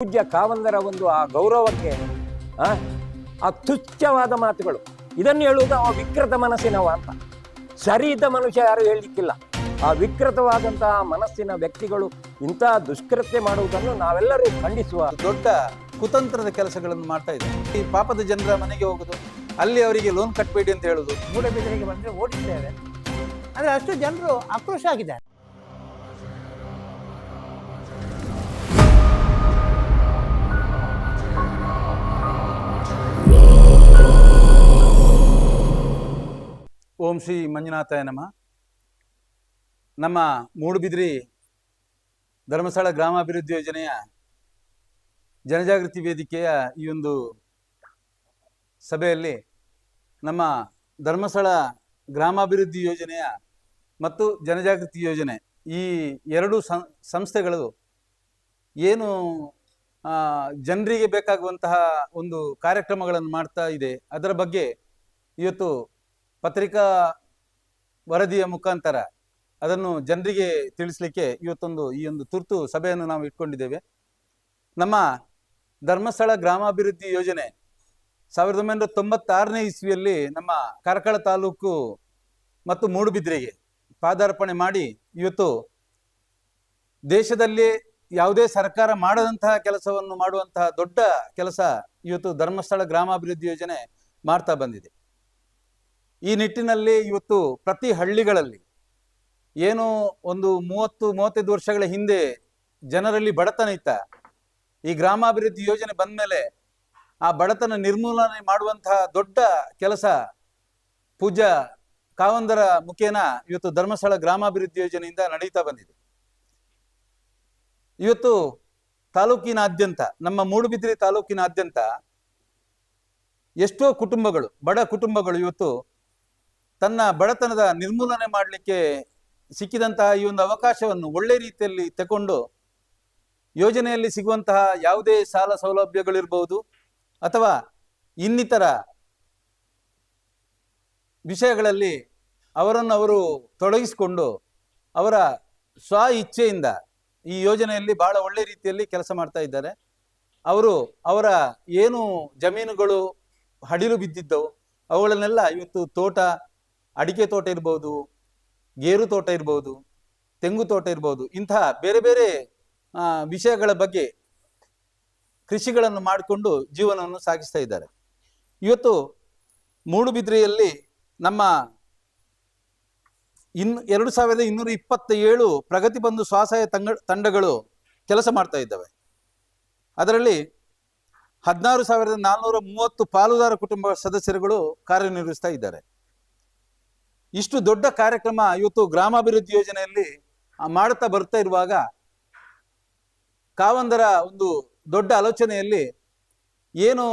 ಪೂಜ್ಯ ಕಾವಂದರ ಒಂದು ಆ ಗೌರವಕ್ಕೆ ಆ ತುಚ್ಛವಾದ ಮಾತುಗಳು, ಇದನ್ನು ಹೇಳುವುದು ಅವ ವಿಕೃತ ಮನಸ್ಸಿನವ ಅಂತ. ಸರಿ ಇದ್ದ ಮನುಷ್ಯ ಯಾರು ಹೇಳಲಿಕ್ಕಿಲ್ಲ. ಆ ವಿಕೃತವಾದಂತಹ ಮನಸ್ಸಿನ ವ್ಯಕ್ತಿಗಳು ಇಂತಹ ದುಷ್ಕೃತ್ಯ ಮಾಡುವುದನ್ನು ನಾವೆಲ್ಲರೂ ಖಂಡಿಸುವ. ದೊಡ್ಡ ಕುತಂತ್ರದ ಕೆಲಸಗಳನ್ನು ಮಾಡ್ತಾ ಇದ್ದಾರೆ. ಈ ಪಾಪದ ಜನರ ಮನೆಗೆ ಹೋಗುದು, ಅಲ್ಲಿ ಅವರಿಗೆ ಲೋನ್ ಕಟ್ಟಬೇಡಿ ಅಂತ ಹೇಳುದು. ಮೂಡಬಿದಿರೆಗೆ ಬಂದರೆ ಓಡಿಸ್ತೇವೆ ಅಂದರೆ ಅಷ್ಟು ಜನರು ಆಕ್ರೋಶ ಆಗಿದ್ದಾರೆ. ಓಂ ಶ್ರೀ ಮಂಜುನಾಥಾಯ ನಮಃ. ನಮ್ಮ ಮೂಡುಬಿದಿರೆ ಧರ್ಮಸ್ಥಳ ಗ್ರಾಮಾಭಿವೃದ್ಧಿ ಯೋಜನೆಯ ಜನಜಾಗೃತಿ ವೇದಿಕೆಯ ಈ ಒಂದು ಸಭೆಯಲ್ಲಿ ನಮ್ಮ ಧರ್ಮಸ್ಥಳ ಗ್ರಾಮಾಭಿವೃದ್ಧಿ ಯೋಜನೆಯ ಮತ್ತು ಜನಜಾಗೃತಿ ಯೋಜನೆ ಈ ಎರಡು ಸಂಸ್ಥೆಗಳು ಏನು ಜನರಿಗೆ ಬೇಕಾಗುವಂತಹ ಒಂದು ಕಾರ್ಯಕ್ರಮಗಳನ್ನು ಮಾಡ್ತಾ ಇದೆ, ಅದರ ಬಗ್ಗೆ ಇವತ್ತು ಪತ್ರಿಕಾ ವರದಿಯ ಮುಖಾಂತರ ಅದನ್ನು ಜನರಿಗೆ ತಿಳಿಸಲಿಕ್ಕೆ ಈ ಒಂದು ತುರ್ತು ಸಭೆಯನ್ನು ನಾವು ಇಟ್ಕೊಂಡಿದ್ದೇವೆ. ನಮ್ಮ ಧರ್ಮಸ್ಥಳ ಗ್ರಾಮಾಭಿವೃದ್ಧಿ ಯೋಜನೆ 1996ನೇ ಇಸ್ವಿಯಲ್ಲಿ ನಮ್ಮ ಕಾರ್ಕಳ ತಾಲೂಕು ಮತ್ತು ಮೂಡುಬಿದಿರೆಗೆ ಪಾದಾರ್ಪಣೆ ಮಾಡಿ, ಇವತ್ತು ದೇಶದಲ್ಲಿ ಯಾವುದೇ ಸರ್ಕಾರ ಮಾಡದಂತಹ ಕೆಲಸವನ್ನು ಮಾಡುವಂತಹ ದೊಡ್ಡ ಕೆಲಸ ಇವತ್ತು ಧರ್ಮಸ್ಥಳ ಗ್ರಾಮಾಭಿವೃದ್ಧಿ ಯೋಜನೆ ಮಾಡ್ತಾ ಬಂದಿದೆ. ಈ ನಿಟ್ಟಿನಲ್ಲಿ ಇವತ್ತು ಪ್ರತಿ ಹಳ್ಳಿಗಳಲ್ಲಿ ಏನು ಒಂದು 30-35 ವರ್ಷಗಳ ಹಿಂದೆ ಜನರಲ್ಲಿ ಬಡತನ ಇತ್ತ, ಈ ಗ್ರಾಮಾಭಿವೃದ್ಧಿ ಯೋಜನೆ ಬಂದ ಮೇಲೆ ಆ ಬಡತನ ನಿರ್ಮೂಲನೆ ಮಾಡುವಂತಹ ದೊಡ್ಡ ಕೆಲಸ ಪೂಜ್ಯ ಕಾವಂದರ ಮುಖೇನ ಇವತ್ತು ಧರ್ಮಸ್ಥಳ ಗ್ರಾಮಾಭಿವೃದ್ಧಿ ಯೋಜನೆಯಿಂದ ನಡೀತಾ ಬಂದಿದೆ. ಇವತ್ತು ತಾಲೂಕಿನಾದ್ಯಂತ, ನಮ್ಮ ಮೂಡುಬಿದಿರೆ ತಾಲೂಕಿನಾದ್ಯಂತ ಎಷ್ಟೋ ಕುಟುಂಬಗಳು, ಬಡ ಕುಟುಂಬಗಳು ಇವತ್ತು ತನ್ನ ಬಡತನದ ನಿರ್ಮೂಲನೆ ಮಾಡಲಿಕ್ಕೆ ಸಿಕ್ಕಿದಂತಹ ಈ ಒಂದು ಅವಕಾಶವನ್ನು ಒಳ್ಳೆ ರೀತಿಯಲ್ಲಿ ತಗೊಂಡು ಯೋಜನೆಯಲ್ಲಿ ಸಿಗುವಂತಹ ಯಾವುದೇ ಸಾಲ ಸೌಲಭ್ಯಗಳಿರ್ಬೋದು ಅಥವಾ ಇನ್ನಿತರ ವಿಷಯಗಳಲ್ಲಿ ಅವರನ್ನು ಅವರು ತೊಡಗಿಸಿಕೊಂಡು ಅವರ ಸ್ವ ಇಚ್ಛೆಯಿಂದ ಈ ಯೋಜನೆಯಲ್ಲಿ ಬಹಳ ಒಳ್ಳೆ ರೀತಿಯಲ್ಲಿ ಕೆಲಸ ಮಾಡ್ತಾ ಇದ್ದಾರೆ. ಅವರ ಏನು ಜಮೀನುಗಳು ಹಡಿಲು ಬಿದ್ದಿದ್ದವು ಅವುಗಳನ್ನೆಲ್ಲ ಇವತ್ತು ತೋಟ, ಅಡಿಕೆ ತೋಟ ಇರ್ಬೋದು, ಗೇರು ತೋಟ ಇರ್ಬೋದು, ತೆಂಗು ತೋಟ ಇರ್ಬೋದು, ಇಂತಹ ಬೇರೆ ಬೇರೆ ವಿಷಯಗಳ ಬಗ್ಗೆ ಕೃಷಿಗಳನ್ನು ಮಾಡಿಕೊಂಡು ಜೀವನವನ್ನು ಸಾಗಿಸ್ತಾ ಇದ್ದಾರೆ. ಇವತ್ತು ಮೂಡುಬಿದಿರೆಯಲ್ಲಿ ನಮ್ಮ 2227 ಪ್ರಗತಿ ಬಂಧು ಸ್ವಸಹಾಯ ತಂಡಗಳು ಕೆಲಸ ಮಾಡ್ತಾ ಇದ್ದಾವೆ. ಅದರಲ್ಲಿ 16,430 ಪಾಲುದಾರ ಕುಟುಂಬ ಸದಸ್ಯರುಗಳು ಕಾರ್ಯನಿರ್ವಹಿಸ್ತಾ ಇದ್ದಾರೆ. ಇಷ್ಟು ದೊಡ್ಡ ಕಾರ್ಯಕ್ರಮ ಇವತ್ತು ಗ್ರಾಮಾಭಿವೃದ್ಧಿ ಯೋಜನೆಯಲ್ಲಿ ಮಾಡುತ್ತಾ ಬರ್ತಾ ಇರುವಾಗ ಕಾವಂದರ ಒಂದು ದೊಡ್ಡ ಆಲೋಚನೆಯಲ್ಲಿ ಏನು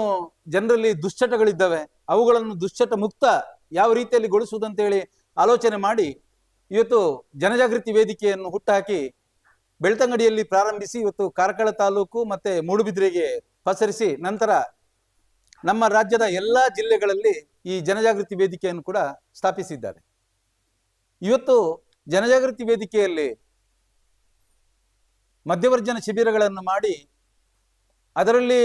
ಜನರಲ್ಲಿ ದುಶ್ಚಟಗಳಿದ್ದಾವೆ ಅವುಗಳನ್ನು ದುಶ್ಚಟ ಮುಕ್ತ ಯಾವ ರೀತಿಯಲ್ಲಿ ಗೊಳಿಸುವುದಂತೇಳಿ ಆಲೋಚನೆ ಮಾಡಿ ಇವತ್ತು ಜನಜಾಗೃತಿ ವೇದಿಕೆಯನ್ನು ಹುಟ್ಟುಹಾಕಿ ಬೆಳ್ತಂಗಡಿಯಲ್ಲಿ ಪ್ರಾರಂಭಿಸಿ ಇವತ್ತು ಕಾರ್ಕಳ ತಾಲೂಕು ಮತ್ತೆ ಮೂಡುಬಿದಿರೆಗೆ ಪಸರಿಸಿ ನಂತರ ನಮ್ಮ ರಾಜ್ಯದ ಎಲ್ಲ ಜಿಲ್ಲೆಗಳಲ್ಲಿ ಈ ಜನಜಾಗೃತಿ ವೇದಿಕೆಯನ್ನು ಕೂಡ ಸ್ಥಾಪಿಸಿದ್ದಾರೆ. ಇವತ್ತು ಜನಜಾಗೃತಿ ವೇದಿಕೆಯಲ್ಲಿ ಮಧ್ಯವರ್ಜನ ಶಿಬಿರಗಳನ್ನು ಮಾಡಿ ಅದರಲ್ಲಿ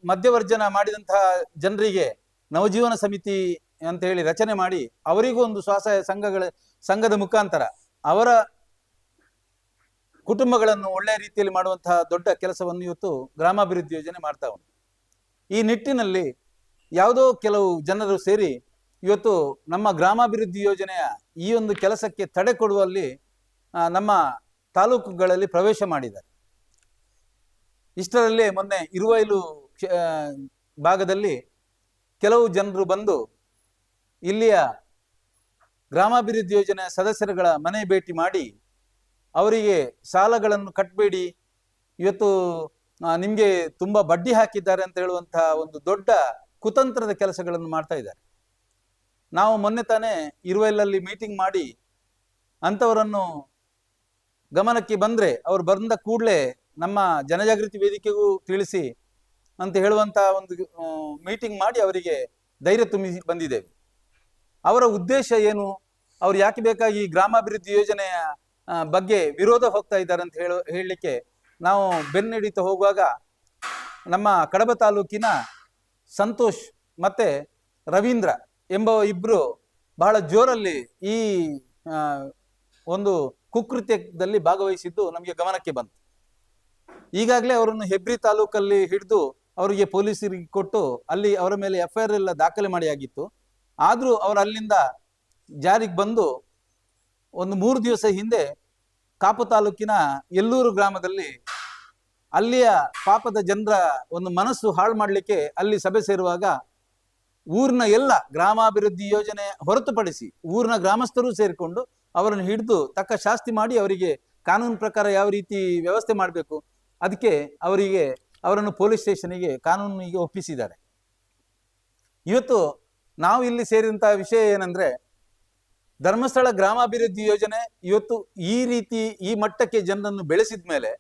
ಮಧ್ಯವರ್ಜನ ಮಾಡಿದಂತಹ ಜನರಿಗೆ ನವಜೀವನ ಸಮಿತಿ ಅಂತ ಹೇಳಿ ರಚನೆ ಮಾಡಿ ಅವರಿಗೂ ಒಂದು ಸ್ವಸಹಾಯ ಸಂಘದ ಮುಖಾಂತರ ಅವರ ಕುಟುಂಬಗಳನ್ನು ಒಳ್ಳೆಯ ರೀತಿಯಲ್ಲಿ ಮಾಡುವಂತಹ ದೊಡ್ಡ ಕೆಲಸವನ್ನು ಇವತ್ತು ಗ್ರಾಮಾಭಿವೃದ್ಧಿ ಯೋಜನೆ ಮಾಡ್ತಾ ಉಂಟು. ಈ ನಿಟ್ಟಿನಲ್ಲಿ ಯಾವುದೋ ಕೆಲವು ಜನರು ಸೇರಿ ಇವತ್ತು ನಮ್ಮ ಗ್ರಾಮಾಭಿವೃದ್ಧಿ ಯೋಜನೆಯ ಈ ಒಂದು ಕೆಲಸಕ್ಕೆ ತಡೆ ಕೊಡುವಲ್ಲಿ ನಮ್ಮ ತಾಲೂಕುಗಳಲ್ಲಿ ಪ್ರವೇಶ ಮಾಡಿದ್ದಾರೆ. ಇಷ್ಟರಲ್ಲೇ ಮೊನ್ನೆ ಇರುವೈಲು ಭಾಗದಲ್ಲಿ ಕೆಲವು ಜನರು ಬಂದು ಇಲ್ಲಿಯ ಗ್ರಾಮಾಭಿವೃದ್ಧಿ ಯೋಜನೆಯ ಸದಸ್ಯರುಗಳ ಮನೆ ಭೇಟಿ ಮಾಡಿ ಅವರಿಗೆ ಸಾಲಗಳನ್ನು ಕಟ್ಟಬೇಡಿ, ಇವತ್ತು ನಿಮಗೆ ತುಂಬಾ ಬಡ್ಡಿ ಹಾಕಿದ್ದಾರೆ ಅಂತ ಹೇಳುವಂತಹ ಒಂದು ದೊಡ್ಡ ಕುತಂತ್ರದ ಕೆಲಸಗಳನ್ನು ಮಾಡ್ತಾ ಇದ್ದಾರೆ. ನಾವು ಮೊನ್ನೆ ತಾನೇ ಇರುವೈಲಲ್ಲಿ ಮೀಟಿಂಗ್ ಮಾಡಿ ಅಂಥವರನ್ನು ಗಮನಕ್ಕೆ ಬಂದರೆ ಅವರು ಬಂದ ಕೂಡಲೇ ನಮ್ಮ ಜನಜಾಗೃತಿ ವೇದಿಕೆಗೂ ತಿಳಿಸಿ ಅಂತ ಹೇಳುವಂಥ ಒಂದು ಮೀಟಿಂಗ್ ಮಾಡಿ ಅವರಿಗೆ ಧೈರ್ಯ ತುಂಬಿ ಬಂದಿದ್ದೇವೆ. ಅವರ ಉದ್ದೇಶ ಏನು, ಅವ್ರು ಯಾಕೆ ಬೇಕಾಗಿ ಗ್ರಾಮಾಭಿವೃದ್ಧಿ ಯೋಜನೆಯ ಬಗ್ಗೆ ವಿರೋಧ ಹೋಗ್ತಾ ಇದ್ದಾರೆ ಅಂತ ಹೇಳಲಿಕ್ಕೆ ನಾವು ಬೆನ್ನಿಡಿತು ಹೋಗುವಾಗ ನಮ್ಮ ಕಡಬ ತಾಲೂಕಿನ ಸಂತೋಷ್ ಮತ್ತೆ ರವೀಂದ್ರ ಎಂಬ ಇಬ್ಬರು ಬಹಳ ಜೋರಲ್ಲಿ ಈ ಒಂದು ಕುಕೃತ್ಯದಲ್ಲಿ ಭಾಗವಹಿಸಿದ್ದು ನಮಗೆ ಗಮನಕ್ಕೆ ಬಂತು. ಈಗಾಗಲೇ ಅವರನ್ನು ಹೆಬ್ರಿ ತಾಲೂಕಲ್ಲಿ ಹಿಡಿದು ಅವರಿಗೆ ಪೊಲೀಸರಿಗೆ ಕೊಟ್ಟು ಅಲ್ಲಿ ಅವರ ಮೇಲೆ FIR ಎಲ್ಲ ದಾಖಲೆ ಮಾಡಿ ಆಗಿತ್ತು. ಆದರೂ ಅವರು ಅಲ್ಲಿಂದ ಜಾರಿಗೆ ಬಂದು ಒಂದು 3 ದಿವಸ ಹಿಂದೆ ಕಾಪು ತಾಲೂಕಿನ ಎಲ್ಲೂರು ಗ್ರಾಮದಲ್ಲಿ ಅಲ್ಲಿಯ ಪಾಪದ ಜನರ ಒಂದು ಮನಸ್ಸು ಹಾಳು ಮಾಡಲಿಕ್ಕೆ ಅಲ್ಲಿ ಸಭೆ ಸೇರುವಾಗ ಊರಿನ ಎಲ್ಲ ಗ್ರಾಮಾಭಿವೃದ್ಧಿ ಯೋಜನೆ ಹೊರತುಪಡಿಸಿ ಊರಿನ ಗ್ರಾಮಸ್ಥರು ಸೇರಿಕೊಂಡು ಅವರನ್ನು ಹಿಡಿದು ತಕ್ಕ ಶಾಸ್ತಿ ಮಾಡಿ ಅವರಿಗೆ ಕಾನೂನು ಪ್ರಕಾರ ಯಾವ ರೀತಿ ವ್ಯವಸ್ಥೆ ಮಾಡಬೇಕು ಅದಕ್ಕೆ ಅವರನ್ನು ಪೊಲೀಸ್ ಸ್ಟೇಷನ್ಗೆ ಕಾನೂನಿಗೆ ಒಪ್ಪಿಸಿದ್ದಾರೆ. ಇವತ್ತು ನಾವು ಇಲ್ಲಿ ಸೇರಿದಂತಹ ವಿಷಯ ಏನಂದ್ರೆ, ಧರ್ಮಸ್ಥಳ ಗ್ರಾಮಾಭಿವೃದ್ಧಿ ಯೋಜನೆ ಇವತ್ತು ಈ ರೀತಿ ಈ ಮಟ್ಟಕ್ಕೆ ಜನರನ್ನು ಬೆಳೆಸಿದ ಮೇಲೆ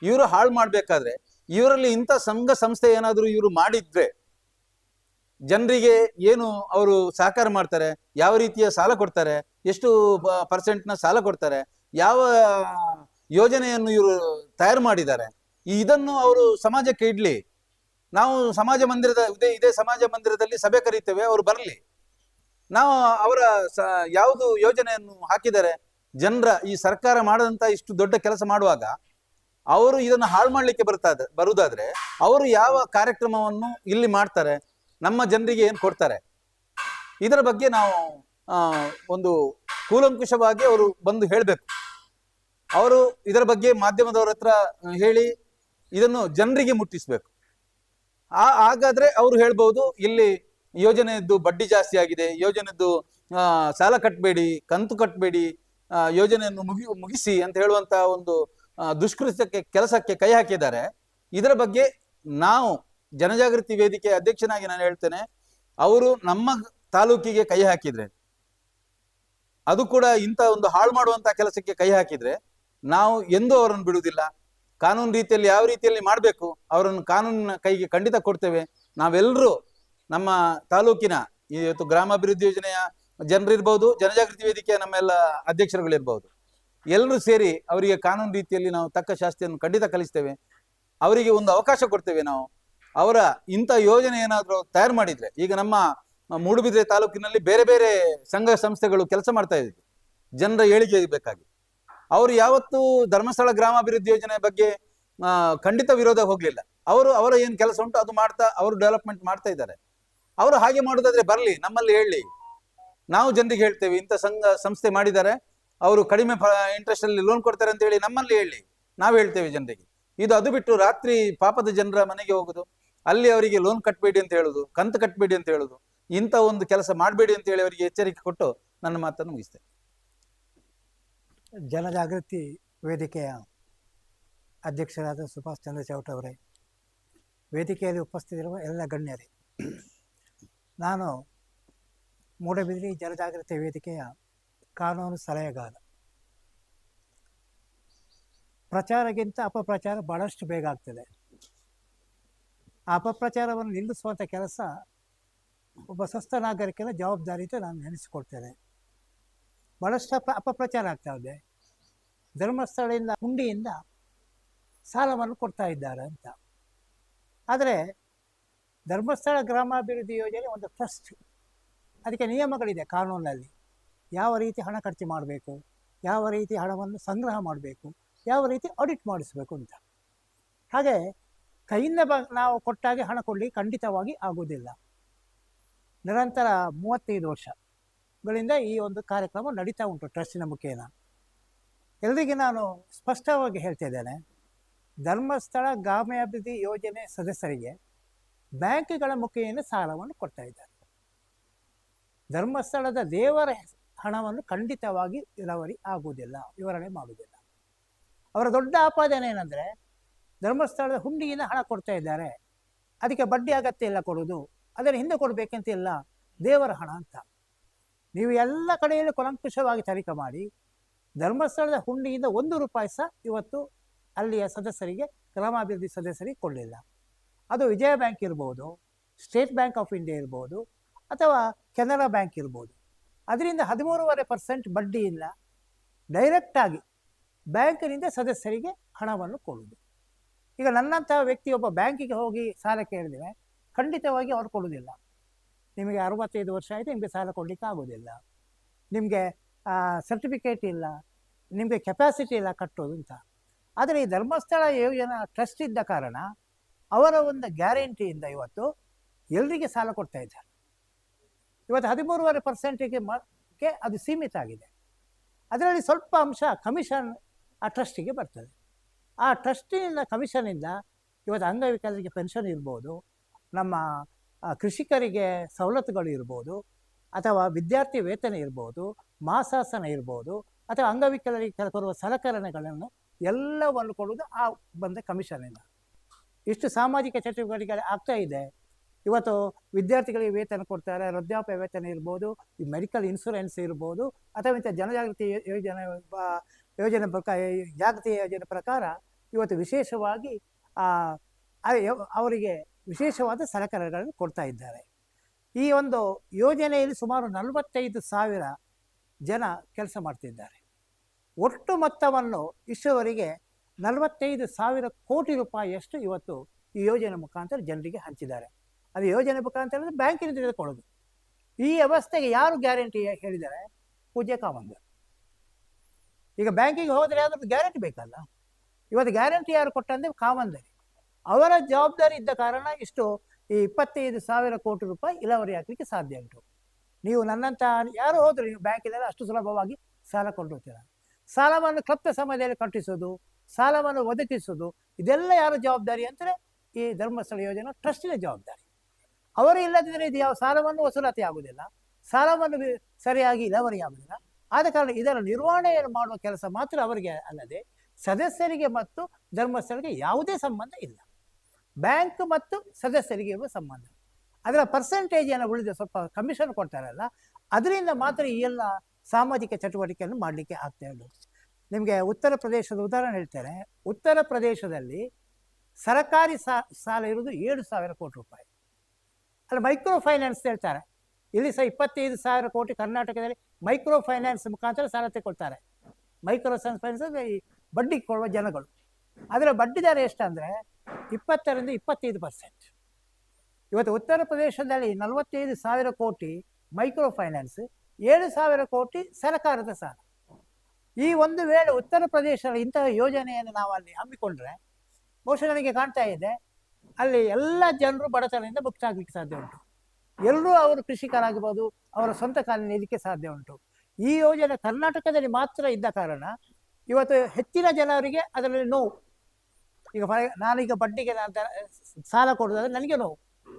ಇವರು ಹಾಳು ಮಾಡಬೇಕಾದ್ರೆ ಇವರಲ್ಲಿ ಇಂಥ ಸಂಘ ಸಂಸ್ಥೆ ಏನಾದರೂ ಇವರು ಮಾಡಿದ್ರೆ ಜನರಿಗೆ ಏನು ಅವರು ಸಹಕಾರ ಮಾಡ್ತಾರೆ, ಯಾವ ರೀತಿಯ ಸಾಲ ಕೊಡ್ತಾರೆ, ಎಷ್ಟು ಪರ್ಸೆಂಟ್ನ ಸಾಲ ಕೊಡ್ತಾರೆ, ಯಾವ ಯೋಜನೆಯನ್ನು ಇವರು ತಯಾರು ಮಾಡಿದ್ದಾರೆ, ಇದನ್ನು ಅವರು ಸಮಾಜಕ್ಕೆ ಇಡ್ಲಿ. ನಾವು ಸಮಾಜ ಮಂದಿರದ ಇದೇ ಸಮಾಜ ಮಂದಿರದಲ್ಲಿ ಸಭೆ ಕರೀತೇವೆ, ಅವರು ಬರಲಿ. ನಾವು ಅವರ ಯಾವುದು ಯೋಜನೆಯನ್ನು ಹಾಕಿದ್ದಾರೆ, ಜನರ ಈ ಸರ್ಕಾರ ಮಾಡದಂತ ಇಷ್ಟು ದೊಡ್ಡ ಕೆಲಸ ಮಾಡುವಾಗ ಅವರು ಇದನ್ನು ಹಾಳು ಮಾಡ್ಲಿಕ್ಕೆ ಬರುವುದಾದ್ರೆ ಅವರು ಯಾವ ಕಾರ್ಯಕ್ರಮವನ್ನು ಇಲ್ಲಿ ಮಾಡ್ತಾರೆ, ನಮ್ಮ ಜನರಿಗೆ ಏನು ಕೊಡ್ತಾರೆ, ಇದರ ಬಗ್ಗೆ ನಾವು ಒಂದು ಕೂಲಂಕುಷವಾಗಿ ಅವರು ಬಂದು ಹೇಳಬೇಕು. ಅವರು ಇದರ ಬಗ್ಗೆ ಮಾಧ್ಯಮದವರ ಹತ್ರ ಹೇಳಿ ಇದನ್ನು ಜನರಿಗೆ ಮುಟ್ಟಿಸ್ಬೇಕು. ಹಾಗಾದ್ರೆ ಅವರು ಹೇಳ್ಬಹುದು ಇಲ್ಲಿ ಯೋಜನೆಯದ್ದು ಬಡ್ಡಿ ಜಾಸ್ತಿ ಆಗಿದೆ, ಯೋಜನೆಯದ್ದು ಸಾಲ ಕಟ್ಟಬೇಡಿ, ಕಂತು ಕಟ್ಟಬೇಡಿ, ಯೋಜನೆಯನ್ನು ಮುಗಿಸಿ ಅಂತ ಹೇಳುವಂತ ಒಂದು ದುಷ್ಕೃತ್ಯಕ್ಕೆ ಕೆಲಸಕ್ಕೆ ಕೈ ಹಾಕಿದ್ದಾರೆ. ಇದರ ಬಗ್ಗೆ ನಾವು ಜನಜಾಗೃತಿ ವೇದಿಕೆ ಅಧ್ಯಕ್ಷನಾಗಿ ನಾನು ಹೇಳ್ತೇನೆ, ಅವರು ನಮ್ಮ ತಾಲೂಕಿಗೆ ಕೈ ಹಾಕಿದ್ರೆ, ಅದು ಕೂಡ ಇಂಥ ಒಂದು ಹಾಳು ಮಾಡುವಂತ ಕೆಲಸಕ್ಕೆ ಕೈ ಹಾಕಿದ್ರೆ ನಾವು ಎಂದೂ ಅವರನ್ನು ಬಿಡುವುದಿಲ್ಲ. ಕಾನೂನು ರೀತಿಯಲ್ಲಿ ಯಾವ ರೀತಿಯಲ್ಲಿ ಮಾಡಬೇಕು ಅವರನ್ನು ಕಾನೂನಿನ ಕೈಗೆ ಖಂಡಿತ ಕೊಡ್ತೇವೆ. ನಾವೆಲ್ಲರೂ ನಮ್ಮ ತಾಲೂಕಿನ ಇವತ್ತು ಗ್ರಾಮಾಭಿವೃದ್ಧಿ ಯೋಜನೆಯ ಜನರಿರ್ಬೋದು, ಜನಜಾಗೃತಿ ವೇದಿಕೆಯ ನಮ್ಮೆಲ್ಲ ಅಧ್ಯಕ್ಷರುಗಳಿರ್ಬೋದು, ಎಲ್ಲರೂ ಸೇರಿ ಅವರಿಗೆ ಕಾನೂನು ರೀತಿಯಲ್ಲಿ ನಾವು ತಕ್ಕ ಶಾಸ್ತಿಯನ್ನು ಖಂಡಿತ ಕಲಿಸ್ತೇವೆ. ಅವರಿಗೆ ಒಂದು ಅವಕಾಶ ಕೊಡ್ತೇವೆ. ನಾವು ಅವರ ಇಂಥ ಯೋಜನೆ ಏನಾದರೂ ತಯಾರು ಮಾಡಿದ್ರೆ, ಈಗ ನಮ್ಮ ಮೂಡುಬಿದ್ರೆ ತಾಲೂಕಿನಲ್ಲಿ ಬೇರೆ ಬೇರೆ ಸಂಘ ಸಂಸ್ಥೆಗಳು ಕೆಲಸ ಮಾಡ್ತಾ ಇದ್ವಿ ಜನರ ಏಳಿಗೆ ಬೇಕಾಗಿ. ಅವರು ಯಾವತ್ತೂ ಧರ್ಮಸ್ಥಳ ಗ್ರಾಮಾಭಿವೃದ್ಧಿ ಯೋಜನೆ ಬಗ್ಗೆ ಖಂಡಿತ ವಿರೋಧ ಹೋಗ್ಲಿಲ್ಲ. ಅವರ ಏನು ಕೆಲಸ ಉಂಟು ಅದು ಮಾಡ್ತಾ ಅವರು ಡೆವಲಪ್ಮೆಂಟ್ ಮಾಡ್ತಾ ಇದ್ದಾರೆ. ಅವರು ಹಾಗೆ ಮಾಡೋದಾದ್ರೆ ಬರಲಿ, ನಮ್ಮಲ್ಲಿ ಹೇಳಿ, ನಾವು ಜನರಿಗೆ ಹೇಳ್ತೇವೆ ಇಂಥ ಸಂಘ ಸಂಸ್ಥೆ ಮಾಡಿದ್ದಾರೆ, ಅವರು ಕಡಿಮೆ ಇಂಟ್ರೆಸ್ಟ್ ಅಲ್ಲಿ ಲೋನ್ ಕೊಡ್ತಾರೆ ಅಂತ ಹೇಳಿ ನಮ್ಮಲ್ಲಿ ಹೇಳಿ, ನಾವು ಹೇಳ್ತೇವೆ ಜನರಿಗೆ. ಅದು ಬಿಟ್ಟು ರಾತ್ರಿ ಪಾಪದ ಜನರ ಮನೆಗೆ ಹೋಗುದು, ಅಲ್ಲಿ ಅವರಿಗೆ ಲೋನ್ ಕಟ್ಟಬೇಡಿ ಅಂತ ಹೇಳುದು, ಕಂತು ಕಟ್ಟಬೇಡಿ ಅಂತ ಹೇಳುದು, ಇಂಥ ಒಂದು ಕೆಲಸ ಮಾಡಬೇಡಿ ಅಂತ ಹೇಳಿ ಅವರಿಗೆ ಎಚ್ಚರಿಕೆ ಕೊಟ್ಟು ನನ್ನ ಮಾತನ್ನು ಮುಗಿಸ್ತೇನೆ. ಜನಜಾಗೃತಿ ವೇದಿಕೆಯ ಅಧ್ಯಕ್ಷರಾದ ಸುಭಾಷ್ ಚಂದ್ರ ಚೌಟ ಅವರೇ, ವೇದಿಕೆಯಲ್ಲಿ ಉಪಸ್ಥಿತಿರುವ ಎಲ್ಲ ಗಣ್ಯರೇ, ನಾನು ಮೂಡಬಿದಿರೆ ಜನಜಾಗೃತಿ ವೇದಿಕೆಯ ಕಾನೂನು ಸಲಹೆಗಾರ. ಪ್ರಚಾರಕ್ಕಿಂತ ಅಪಪ್ರಚಾರ ಬಹಳಷ್ಟು ಬೇಗ ಆಗ್ತದೆ. ಆ ಅಪಪ್ರಚಾರವನ್ನು ನಿಲ್ಲಿಸುವಂಥ ಕೆಲಸ ಒಬ್ಬ ಸ್ವಸ್ಥ ನಾಗರಿಕನ ಜವಾಬ್ದಾರಿ ಅಂತ ನಾನು ನೆನೆಸಿಕೊಳ್ತೇನೆ. ಬಹಳಷ್ಟು ಅಪಪ್ರಚಾರ ಆಗ್ತಾ ಇದೆ. ಧರ್ಮಸ್ಥಳದಿಂದ ಹುಂಡಿಯಿಂದ ಸಾಲವನ್ನು ಕೊಡ್ತಾ ಇದ್ದಾರೆ ಅಂತ. ಆದರೆ ಧರ್ಮಸ್ಥಳ ಗ್ರಾಮಾಭಿವೃದ್ಧಿ ಯೋಜನೆ ಒಂದು ಟ್ರಸ್ಟ್, ಅದಕ್ಕೆ ನಿಯಮಗಳಿದೆ ಕಾನೂನಲ್ಲಿ. ಯಾವ ರೀತಿ ಹಣ ಖರ್ಚು ಮಾಡಬೇಕು, ಯಾವ ರೀತಿ ಹಣವನ್ನು ಸಂಗ್ರಹ ಮಾಡಬೇಕು, ಯಾವ ರೀತಿ ಆಡಿಟ್ ಮಾಡಿಸಬೇಕು ಅಂತ. ಹಾಗೆ ಕೈಯಿಂದ ನಾವು ಕೊಟ್ಟಾಗೆ ಹಣ ಕೊಡಲಿಕ್ಕೆ ಖಂಡಿತವಾಗಿ ಆಗೋದಿಲ್ಲ. ನಿರಂತರ 35 ವರ್ಷಗಳಿಂದ ಈ ಒಂದು ಕಾರ್ಯಕ್ರಮ ನಡೀತಾ ಉಂಟು ಟ್ರಸ್ಟಿನ ಮುಖೇನ. ಎಲ್ಲರಿಗೆ ನಾನು ಸ್ಪಷ್ಟವಾಗಿ ಹೇಳ್ತಾ ಇದ್ದೇನೆ, ಧರ್ಮಸ್ಥಳ ಗ್ರಾಮಾಭಿವೃದ್ಧಿ ಯೋಜನೆ ಸದಸ್ಯರಿಗೆ ಬ್ಯಾಂಕ್ಗಳ ಮುಖೇನ ಸಾಲವನ್ನು ಕೊಡ್ತಾ ಇದ್ದಾರೆ. ಧರ್ಮಸ್ಥಳದ ದೇವರ ಹಣವನ್ನು ಖಂಡಿತವಾಗಿ ವಿವರಣೆ ಮಾಡುವುದಿಲ್ಲ. ಅವರ ದೊಡ್ಡ ಆಪಾದನೆ ಏನಂದರೆ, ಧರ್ಮಸ್ಥಳದ ಹುಂಡಿಯಿಂದ ಹಣ ಕೊಡ್ತಾ ಇದ್ದಾರೆ, ಅದಕ್ಕೆ ಬಡ್ಡಿ ಅಗತ್ಯ ಇಲ್ಲ ಕೊಡೋದು, ಅದನ್ನು ಹಿಂದೆ ಕೊಡಬೇಕಂತಿಲ್ಲ, ದೇವರ ಹಣ ಅಂತ. ನೀವು ಎಲ್ಲ ಕಡೆಯಲ್ಲಿ ಕೂಲಂಕುಷವಾಗಿ ತನಿಖೆ ಮಾಡಿ, ಧರ್ಮಸ್ಥಳದ ಹುಂಡಿಯಿಂದ 1 ರೂಪಾಯಿ ಸಹ ಇವತ್ತು ಅಲ್ಲಿಯ ಸದಸ್ಯರಿಗೆ, ಗ್ರಾಮಾಭಿವೃದ್ಧಿ ಸದಸ್ಯರಿಗೆ ಕೊಡಲಿಲ್ಲ. ಅದು ವಿಜಯ ಬ್ಯಾಂಕ್ ಇರ್ಬೋದು, ಸ್ಟೇಟ್ ಬ್ಯಾಂಕ್ ಆಫ್ ಇಂಡಿಯಾ ಇರ್ಬೋದು, ಅಥವಾ ಕೆನರಾ ಬ್ಯಾಂಕ್ ಇರ್ಬೋದು. ಅದರಿಂದ 13.5% ಬಡ್ಡಿಯಿಂದ ಡೈರೆಕ್ಟಾಗಿ ಬ್ಯಾಂಕಿನಿಂದ ಸದಸ್ಯರಿಗೆ ಹಣವನ್ನು ಕೊಡುವುದು. ಈಗ ನನ್ನಂತಹ ವ್ಯಕ್ತಿ ಒಬ್ಬ ಬ್ಯಾಂಕಿಗೆ ಹೋಗಿ ಸಾಲ ಕೇಳಿದರೆ ಖಂಡಿತವಾಗಿ ಅವ್ರು ಕೊಡುವುದಿಲ್ಲ. ನಿಮಗೆ 65 ವರ್ಷ ಆಯಿತು, ನಿಮಗೆ ಸಾಲ ಕೊಡಲಿಕ್ಕೆ ಆಗೋದಿಲ್ಲ, ನಿಮಗೆ ಸರ್ಟಿಫಿಕೇಟ್ ಇಲ್ಲ, ನಿಮಗೆ ಕೆಪಾಸಿಟಿ ಇಲ್ಲ ಕಟ್ಟೋದು ಅಂತ. ಆದರೆ ಈ ಧರ್ಮಸ್ಥಳ ಯೋಜನಾ ಟ್ರಸ್ಟ್ ಇದ್ದ ಕಾರಣ ಅವರ ಒಂದು ಗ್ಯಾರಂಟಿಯಿಂದ ಇವತ್ತು ಎಲ್ಲರಿಗೆ ಸಾಲ ಕೊಡ್ತಾ ಇದ್ದಾರೆ. ಇವತ್ತು 13.5%ಗೆ ಅದು ಸೀಮಿತ ಆಗಿದೆ. ಅದರಲ್ಲಿ ಸ್ವಲ್ಪ ಅಂಶ ಕಮಿಷನ್ ಆ ಟ್ರಸ್ಟಿಗೆ ಬರ್ತದೆ. ಆ ಟ್ರಸ್ಟಿನಿಂದ ಕಮಿಷನಿಂದ ಇವತ್ತು ಅಂಗವಿಕಲರಿಗೆ ಪೆನ್ಷನ್ ಇರ್ಬೋದು, ನಮ್ಮ ಕೃಷಿಕರಿಗೆ ಸವಲತ್ತುಗಳು ಇರ್ಬೋದು, ಅಥವಾ ವಿದ್ಯಾರ್ಥಿ ವೇತನ ಇರ್ಬೋದು, ಮಾಸಾಸನ ಇರ್ಬೋದು, ಅಥವಾ ಅಂಗವಿಕಲರಿಗೆ ಕೊಡುವ ಸಲಕರಣೆಗಳನ್ನು ಎಲ್ಲವನ್ನು ಕೊಡುವುದು ಆ ಬಂದ ಕಮಿಷನಿಂದ. ಇಷ್ಟು ಸಾಮಾಜಿಕ ಚಟುವಟಿಕೆಗಳು ಆಗ್ತಾ ಇದೆ. ಇವತ್ತು ವಿದ್ಯಾರ್ಥಿಗಳಿಗೆ ವೇತನ ಕೊಡ್ತಾರೆ, ವೃದ್ಧಾಪ್ಯ ವೇತನ ಇರ್ಬೋದು, ಈ ಮೆಡಿಕಲ್ ಇನ್ಶೂರೆನ್ಸ್ ಇರ್ಬೋದು, ಅಥವಾ ಇಂಥ ಜನಜಾಗೃತಿ ಯೋಜನೆ ಜಾಗೃತಿ ಯೋಜನೆ ಪ್ರಕಾರ ಇವತ್ತು ವಿಶೇಷವಾಗಿ ಅವರಿಗೆ ವಿಶೇಷವಾದ ಸಲಕರಣೆಗಳನ್ನು ಕೊಡ್ತಾ ಇದ್ದಾರೆ. ಈ ಒಂದು ಯೋಜನೆಯಲ್ಲಿ ಸುಮಾರು 45,000 ಜನ ಕೆಲಸ ಮಾಡ್ತಿದ್ದಾರೆ. ಒಟ್ಟು ಮೊತ್ತವನ್ನು ಇಷ್ಟುವರೆಗೆ 45,000 ಕೋಟಿ ರೂಪಾಯಿಯಷ್ಟು ಇವತ್ತು ಈ ಯೋಜನೆ ಮುಖಾಂತರ ಜನರಿಗೆ ಹಂಚಿದ್ದಾರೆ. ಅದು ಯೋಜನೆ ಮುಖಾಂತರ ಅಂದರೆ ಬ್ಯಾಂಕಿನಿಂದ ತೆಗೆದುಕೊಳ್ಳೋದು. ಈ ವ್ಯವಸ್ಥೆಗೆ ಯಾರು ಗ್ಯಾರಂಟಿ ಹೇಳಿದ್ದಾರೆ? ಪೂಜ್ಯ ಕಾಮಂದರು. ಈಗ ಬ್ಯಾಂಕಿಗೆ ಹೋದರೆ ಯಾವ್ದಾದ್ರು ಗ್ಯಾರಂಟಿ ಬೇಕಲ್ಲ. ಇವತ್ತು ಗ್ಯಾರಂಟಿ ಯಾರು ಕೊಟ್ಟಂದ್ರೆ ಕಾಮಂದರಿ. ಅವರ ಜವಾಬ್ದಾರಿ ಇದ್ದ ಕಾರಣ ಇಷ್ಟು ಈ 25,000 ಕೋಟಿ ರೂಪಾಯಿ ಇಳುವರಿ ಹಾಕಲಿಕ್ಕೆ ಸಾಧ್ಯ ಉಂಟು. ನೀವು ನನ್ನಂಥ ಯಾರು ಹೋದ್ರು ನೀವು ಬ್ಯಾಂಕಿನಲ್ಲಿ ಅಷ್ಟು ಸುಲಭವಾಗಿ ಸಾಲ ಕೊಂಡೋಗ್ತೀರ. ಸಾಲವನ್ನು ಕ್ಲಪ್ತ ಸಮಯದಲ್ಲಿ ಕಟ್ಟಿಸೋದು, ಸಾಲವನ್ನು ಒದಗಿಸೋದು, ಇದೆಲ್ಲ ಯಾರ ಜವಾಬ್ದಾರಿ ಅಂದರೆ ಈ ಧರ್ಮಸ್ಥಳ ಯೋಜನಾ ಟ್ರಸ್ಟಿನ ಜವಾಬ್ದಾರಿ. ಅವರು ಇಲ್ಲದಿದ್ದರೆ ಇದು ಯಾವ ಸಾಲವನ್ನು ವಸೂಲಾತಿ ಆಗುವುದಿಲ್ಲ, ಸಾಲವನ್ನು ಸರಿಯಾಗಿ ಇಳುವರಿ ಆಗುವುದಿಲ್ಲ. ಆದ ಕಾರಣ ಇದರ ನಿರ್ವಹಣೆಯನ್ನು ಮಾಡುವ ಕೆಲಸ ಮಾತ್ರ ಅವರಿಗೆ ಅಲ್ಲದೆ ಸದಸ್ಯರಿಗೆ ಮತ್ತು ಧರ್ಮಸ್ಥಳಕ್ಕೆ ಯಾವುದೇ ಸಂಬಂಧ ಇಲ್ಲ. ಬ್ಯಾಂಕ್ ಮತ್ತು ಸದಸ್ಯರಿಗೆ ಇರುವ ಸಂಬಂಧ. ಅದರ ಪರ್ಸೆಂಟೇಜನ್ನು ಉಳಿದ ಸ್ವಲ್ಪ ಕಮಿಷನ್ ಕೊಡ್ತಾರಲ್ಲ, ಅದರಿಂದ ಮಾತ್ರ ಈ ಎಲ್ಲ ಸಾಮಾಜಿಕ ಚಟುವಟಿಕೆಯನ್ನು ಮಾಡಲಿಕ್ಕೆ ಆಗ್ತಾ ಇರೋದು. ನಿಮಗೆ ಉತ್ತರ ಪ್ರದೇಶದ ಉದಾಹರಣೆ ಹೇಳ್ತಾರೆ. ಉತ್ತರ ಪ್ರದೇಶದಲ್ಲಿ ಸರ್ಕಾರಿ ಸಾಲ ಇರುವುದು 7,000 ಕೋಟಿ ರೂಪಾಯಿ. ಅಲ್ಲಿ ಮೈಕ್ರೋ ಫೈನಾನ್ಸ್ ಹೇಳ್ತಾರೆ. ಇಲ್ಲಿ ಸಹ 25,000 ಕೋಟಿ ಕರ್ನಾಟಕದಲ್ಲಿ ಮೈಕ್ರೋ ಫೈನಾನ್ಸ್ ಮುಖಾಂತರ ಸಾಲ ತೆಗೊಳ್ತಾರೆ. ಮೈಕ್ರೋ ಫೈನಾನ್ಸ್ ಈ ಬಡ್ಡಿ ಕೊಡುವ ಜನಗಳು. ಅದರ ಬಡ್ಡಿ ದರ ಎಷ್ಟಂದರೆ 20ರಿಂದ 25%. ಇವತ್ತು ಉತ್ತರ ಪ್ರದೇಶದಲ್ಲಿ 45,000 ಕೋಟಿ ಮೈಕ್ರೋ ಫೈನಾನ್ಸ್, 7,000 ಕೋಟಿ ಸರ್ಕಾರದ ಸಾಲ. ಈ ಒಂದು ವೇಳೆ ಉತ್ತರ ಪ್ರದೇಶದಲ್ಲಿ ಇಂತಹ ಯೋಜನೆಯನ್ನು ನಾವು ಅಲ್ಲಿ ಹಮ್ಮಿಕೊಂಡ್ರೆ ಬಹುಶಃ ನನಗೆ ಕಾಣ್ತಾ ಇದೆ ಅಲ್ಲಿ ಎಲ್ಲ ಜನರು ಬಡತನದಿಂದ ಮುಕ್ತಾಗಲಿಕ್ಕೆ ಸಾಧ್ಯ ಉಂಟು. ಎಲ್ಲರೂ ಅವರು ಕೃಷಿಕರಾಗಿರ್ಬೋದು, ಅವರ ಸ್ವಂತ ಕಾಲಿನ ನಿಲ್ಲಕ್ಕೆ ಸಾಧ್ಯ ಉಂಟು. ಈ ಯೋಜನೆ ಕರ್ನಾಟಕದಲ್ಲಿ ಮಾತ್ರ ಇದ್ದ ಕಾರಣ ಇವತ್ತು ಹೆಚ್ಚಿನ ಜನರಿಗೆ ಅದರಲ್ಲಿ ನೋವು. ಈಗ ನಾನೀಗ ಬಡ್ಡಿಗೆ ಸಾಲ ಕೊಡೋದಾದ್ರೆ ನನಗೆ ನೋವು.